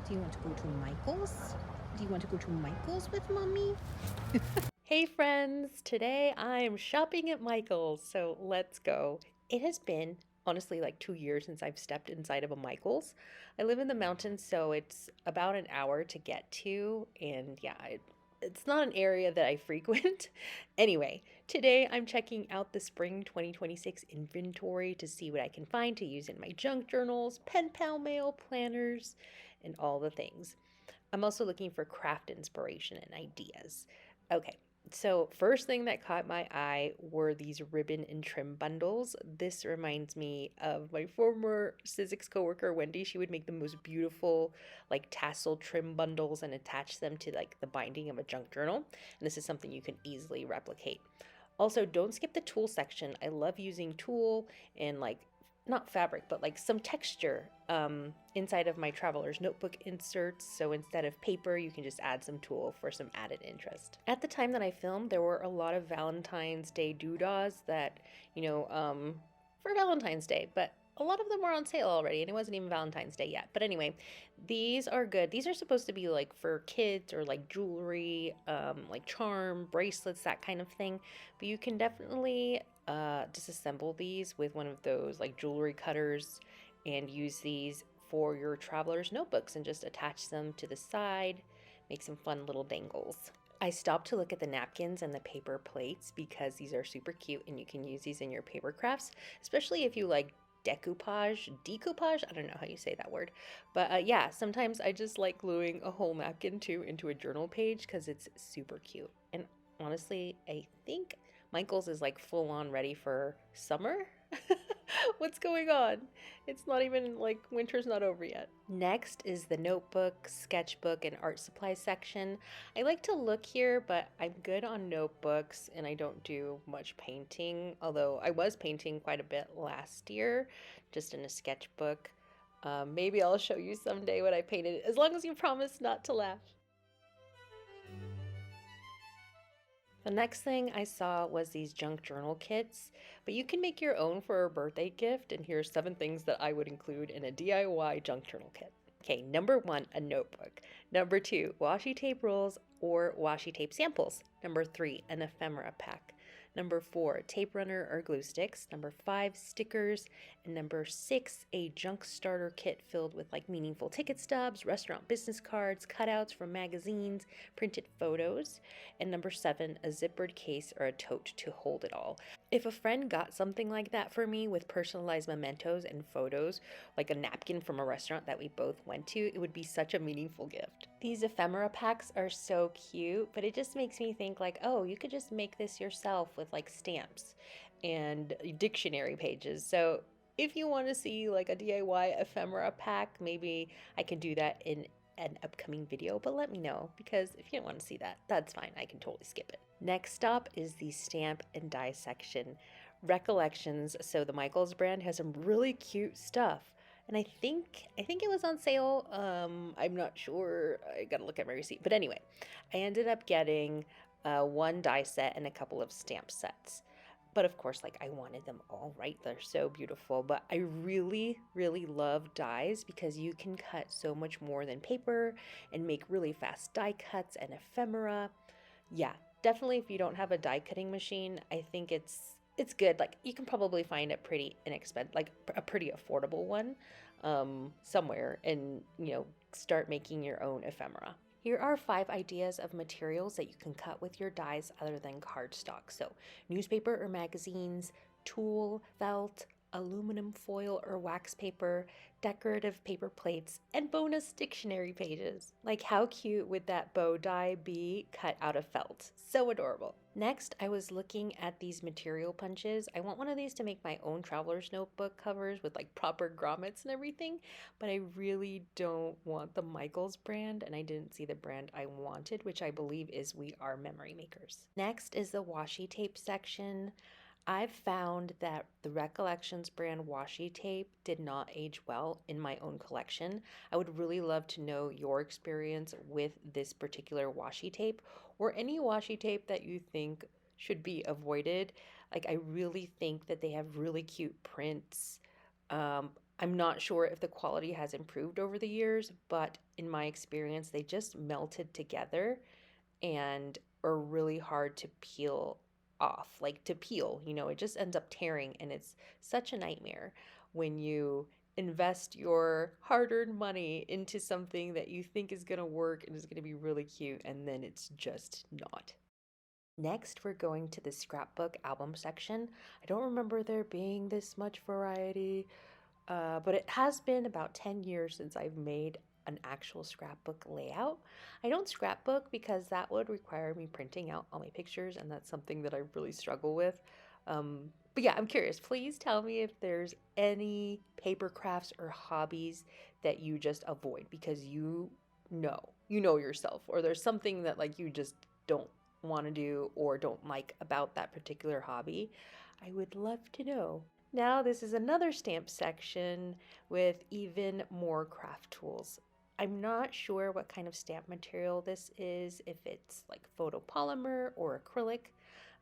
Do you want to go to Michael's? Do you want to go to Michael's with mommy? Hey friends, today I'm shopping at Michael's, so let's go. It has been honestly like 2 years since I've stepped inside of a Michael's. I live in the mountains, so it's about an hour to get to, and yeah, it's not an area that I frequent. Anyway, today I'm checking out the spring 2026 inventory to see what I can find to use in my junk journals, pen pal mail, planners, and all the things. I'm also looking for craft inspiration and ideas. Okay, so first thing that caught my eye were these ribbon and trim bundles. This reminds me of my former Sizzix coworker Wendy. She would make the most beautiful like tassel trim bundles and attach them to like the binding of a junk journal. And this is something you can easily replicate. Also, don't skip the tool section. I love using tulle and like not fabric, but like some texture inside of my traveler's notebook inserts. So instead of paper, you can just add some tulle for some added interest. At the time that I filmed, there were a lot of Valentine's Day doodahs that, for Valentine's Day, but a lot of them were on sale already, and it wasn't even Valentine's Day yet. But anyway, these are good. These are supposed to be like for kids or like jewelry, like charm, bracelets, that kind of thing. But you can definitely disassemble these with one of those like jewelry cutters and use these for your traveler's notebooks and just attach them to the side, make some fun little dangles. I stopped to look at the napkins and the paper plates because these are super cute and you can use these in your paper crafts, especially if you like decoupage, I don't know how you say that word, but yeah, sometimes I just like gluing a whole napkin too into a journal page because it's super cute. And honestly, I think Michael's is like full on ready for summer. What's going on? It's not even like winter's not over yet. Next is the notebook, sketchbook, and art supply section. I like to look here, but I'm good on notebooks and I don't do much painting, although I was painting quite a bit last year, just in a sketchbook. Maybe I'll show you someday what I painted, as long as you promise not to laugh. The next thing I saw was these junk journal kits, but you can make your own for a birthday gift, and here's 7 things that I would include in a DIY junk journal kit. Okay, number 1, a notebook. Number 2, washi tape rolls or washi tape samples. Number 3, an ephemera pack. Number 4, tape runner or glue sticks. Number 5, stickers. And number 6, a junk starter kit filled with like meaningful ticket stubs, restaurant business cards, cutouts from magazines, printed photos. And number 7, a zippered case or a tote to hold it all. If a friend got something like that for me with personalized mementos and photos, like a napkin from a restaurant that we both went to, it would be such a meaningful gift. These ephemera packs are so cute, but it just makes me think like, oh, you could just make this yourself with like stamps and dictionary pages. So if you want to see like a DIY ephemera pack, maybe I can do that in an upcoming video, but let me know, because if you don't want to see that, that's fine. I can totally skip it. Next up is the stamp and die section. Recollections. So the Michaels brand has some really cute stuff. And I think it was on sale. I'm not sure. I gotta look at my receipt. But anyway, I ended up getting one die set and a couple of stamp sets. But of course, like I wanted them all, right? They're so beautiful. But I really, really love dies because you can cut so much more than paper and make really fast die cuts and ephemera. Yeah, definitely if you don't have a die cutting machine, I think it's good. Like you can probably find a pretty inexpensive, like a pretty affordable one somewhere and, start making your own ephemera. Here are 5 ideas of materials that you can cut with your dies other than cardstock. So, newspaper or magazines, tulle, felt, aluminum foil or wax paper, decorative paper plates, and bonus dictionary pages. Like, how cute would that bow die be cut out of felt? So adorable. Next, I was looking at these material punches. I want one of these to make my own traveler's notebook covers with like proper grommets and everything, but I really don't want the Michaels brand, and I didn't see the brand I wanted, which I believe is We Are Memory Makers. Next is the washi tape section. I've found that the Recollections brand washi tape did not age well in my own collection. I would really love to know your experience with this particular washi tape or any washi tape that you think should be avoided. Like, I really think that they have really cute prints. I'm not sure if the quality has improved over the years, but in my experience, they just melted together and are really hard to peel off. Like to peel, it just ends up tearing, and it's such a nightmare when you invest your hard-earned money into something that you think is going to work and is going to be really cute, and then it's just not. Next, we're going to the scrapbook album section. I don't remember there being this much variety, but it has been about 10 years since I've made an actual scrapbook layout. I don't scrapbook because that would require me printing out all my pictures, and that's something that I really struggle with. But yeah, I'm curious. Please tell me if there's any paper crafts or hobbies that you just avoid because you know yourself, or there's something that like you just don't want to do or don't like about that particular hobby. I would love to know. Now, this is another stamp section with even more craft tools. I'm not sure what kind of stamp material this is, if it's like photopolymer or acrylic.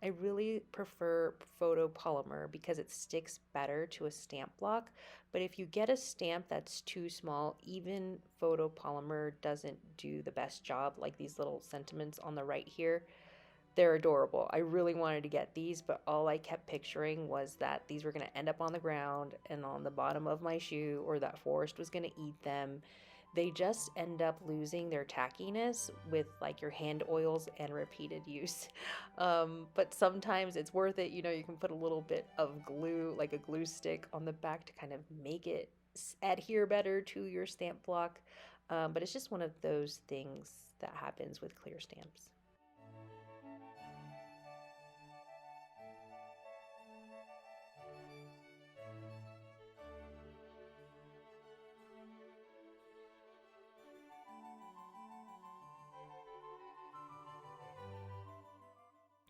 I really prefer photopolymer because it sticks better to a stamp block. But if you get a stamp that's too small, even photopolymer doesn't do the best job, like these little sentiments on the right here. They're adorable. I really wanted to get these, but all I kept picturing was that these were going to end up on the ground and on the bottom of my shoe, or that forest was going to eat them. They just end up losing their tackiness with like your hand oils and repeated use. But sometimes it's worth it. You can put a little bit of glue, like a glue stick, on the back to kind of make it adhere better to your stamp block. But it's just one of those things that happens with clear stamps.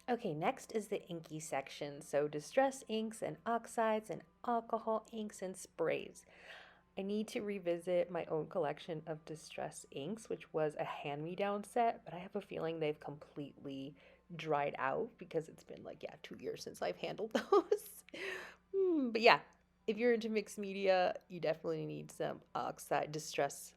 Okay, next is the inky section. So distress inks and oxides and alcohol inks and sprays. I need to revisit my own collection of distress inks, which was a hand-me-down set, but I have a feeling they've completely dried out because it's been like, yeah, 2 years since I've handled those. But yeah, if you're into mixed media, you definitely need some distress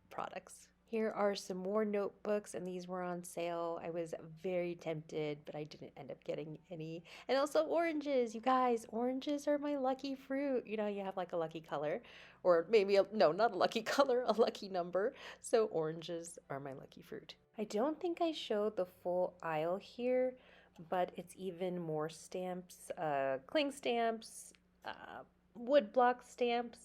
products. Here are some more notebooks, and these were on sale. I was very tempted, but I didn't end up getting any. And also oranges, you guys. Oranges are my lucky fruit. You have like a lucky color, or maybe no, not a lucky color, a lucky number. So oranges are my lucky fruit. I don't think I showed the full aisle here, but it's even more stamps, cling stamps, wood block stamps,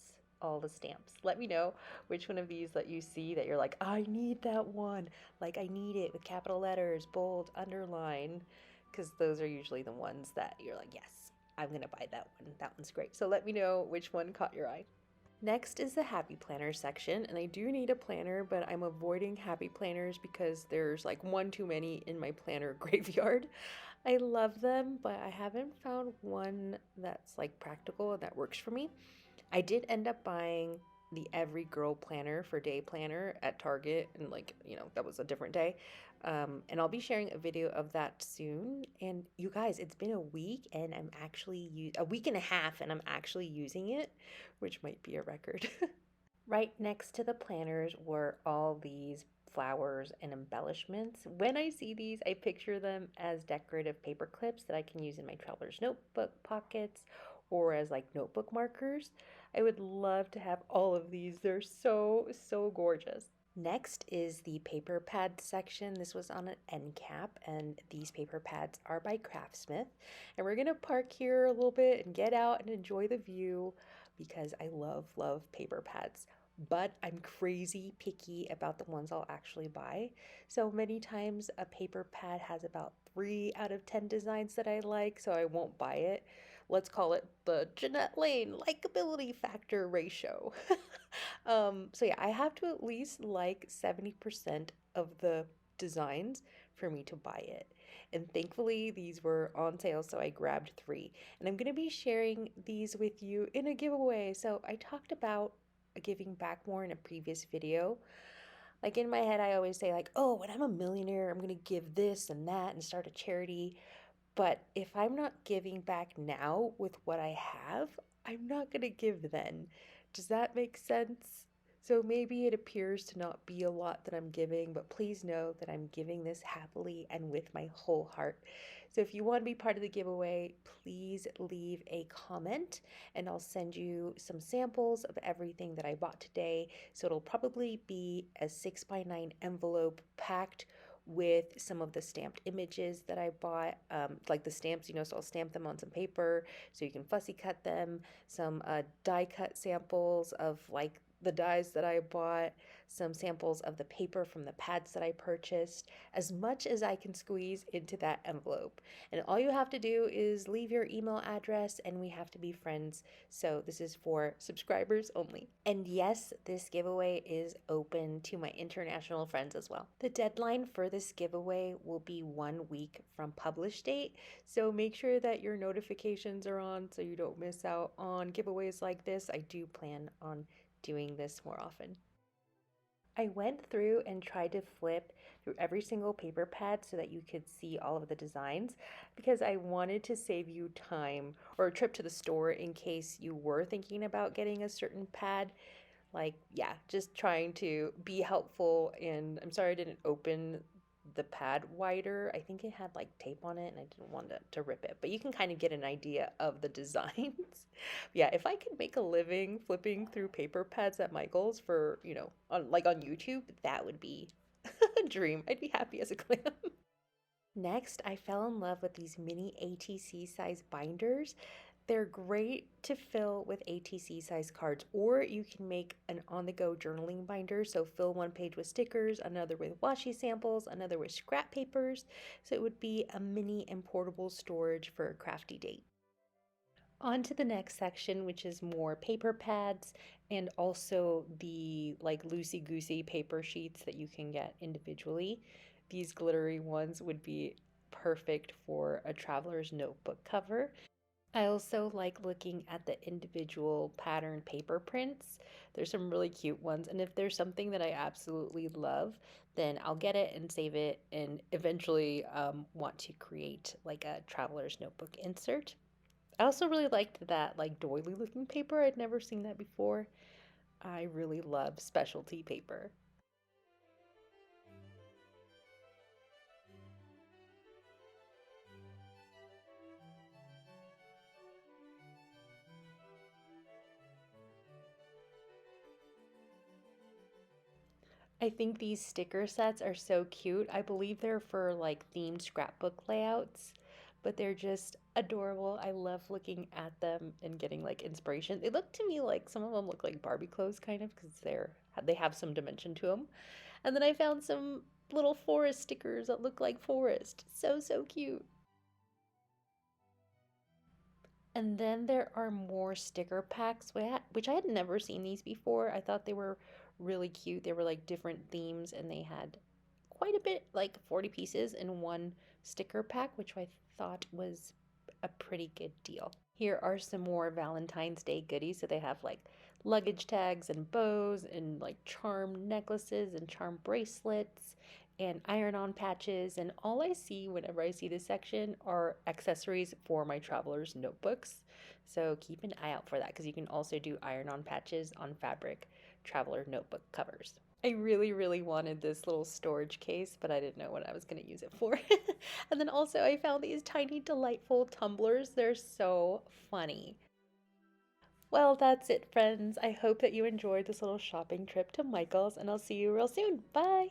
all the stamps. Let me know which one of these that you see that you're like, I need that one. Like, I need it with capital letters, bold, underline, because those are usually the ones that you're like, yes, I'm going to buy that one. That one's great. So let me know which one caught your eye. Next is the happy planner section, and I do need a planner, but I'm avoiding happy planners because there's like one too many in my planner graveyard. I love them, but I haven't found one that's like practical and that works for me. I did end up buying the Every Girl planner for day planner at Target, and like, that was a different day. And I'll be sharing a video of that soon. And you guys, it's been a week and I'm actually a week and a half and I'm actually using it, which might be a record. Right next to the planners were all these flowers and embellishments. When I see these, I picture them as decorative paper clips that I can use in my traveler's notebook pockets or as like notebook markers. I would love to have all of these. They're so, so gorgeous. Next is the paper pad section. This was on an end cap, and these paper pads are by Craftsmith. And we're gonna park here a little bit and get out and enjoy the view because I love, love paper pads. But I'm crazy picky about the ones I'll actually buy. So many times a paper pad has about 3 out of 10 designs that I like, so I won't buy it. Let's call it the Janette Lane likability factor ratio. So yeah, I have to at least like 70% of the designs for me to buy it. And thankfully, these were on sale, so I grabbed 3. And I'm going to be sharing these with you in a giveaway. So I talked about giving back more in a previous video. Like in my head, I always say like, oh, when I'm a millionaire, I'm going to give this and that and start a charity. But if I'm not giving back now with what I have, I'm not going to give then. Does that make sense? So maybe it appears to not be a lot that I'm giving, but please know that I'm giving this happily and with my whole heart. So if you want to be part of the giveaway, please leave a comment and I'll send you some samples of everything that I bought today. So it'll probably be a 6x9 envelope packed with some of the stamped images that I bought, like the stamps, so I'll stamp them on some paper so you can fussy cut them, some die cut samples of like the dies that I bought, some samples of the paper from the pads that I purchased, as much as I can squeeze into that envelope. And all you have to do is leave your email address and we have to be friends. So this is for subscribers only. And yes, this giveaway is open to my international friends as well. The deadline for this giveaway will be 1 week from publish date. So make sure that your notifications are on so you don't miss out on giveaways like this. I do plan on doing this more often. I went through and tried to flip through every single paper pad so that you could see all of the designs because I wanted to save you time or a trip to the store in case you were thinking about getting a certain pad. Like, yeah, just trying to be helpful. And I'm sorry I didn't open the pad wider. I think it had like tape on it and I didn't want to rip it, but you can kind of get an idea of the designs. Yeah, if I could make a living flipping through paper pads at Michael's for, on YouTube, that would be a dream. I'd be happy as a clam. Next, I fell in love with these mini ATC size binders. They're great to fill with ATC size cards, or you can make an on the go journaling binder. So, fill one page with stickers, another with washi samples, another with scrap papers. So, it would be a mini and portable storage for a crafty date. On to the next section, which is more paper pads and also the like loosey goosey paper sheets that you can get individually. These glittery ones would be perfect for a traveler's notebook cover. I also like looking at the individual pattern paper prints. There's some really cute ones, and if there's something that I absolutely love, then I'll get it and save it and eventually want to create like a traveler's notebook insert. I also really liked that like doily looking paper. I'd never seen that before. I really love specialty paper. I think these sticker sets are so cute. I believe they're for like themed scrapbook layouts, but they're just adorable. I love looking at them and getting like inspiration. They look to me like some of them look like Barbie clothes kind of because they have some dimension to them. And then I found some little forest stickers that look like forest. So cute. And then there are more sticker packs, which I had never seen these before. I thought they were really cute. They were like different themes and they had quite a bit, like 40 pieces in one sticker pack, which I thought was a pretty good deal. Here are some more Valentine's Day goodies. So they have like luggage tags and bows and like charm necklaces and charm bracelets and iron-on patches. And all I see whenever I see this section are accessories for my traveler's notebooks. So keep an eye out for that because you can also do iron-on patches on fabric traveler notebook covers. I really wanted this little storage case, but I didn't know what I was going to use it for. And then also I found these tiny delightful tumblers. They're so funny. Well, that's it, friends. I hope that you enjoyed this little shopping trip to Michael's, and I'll see you real soon. Bye!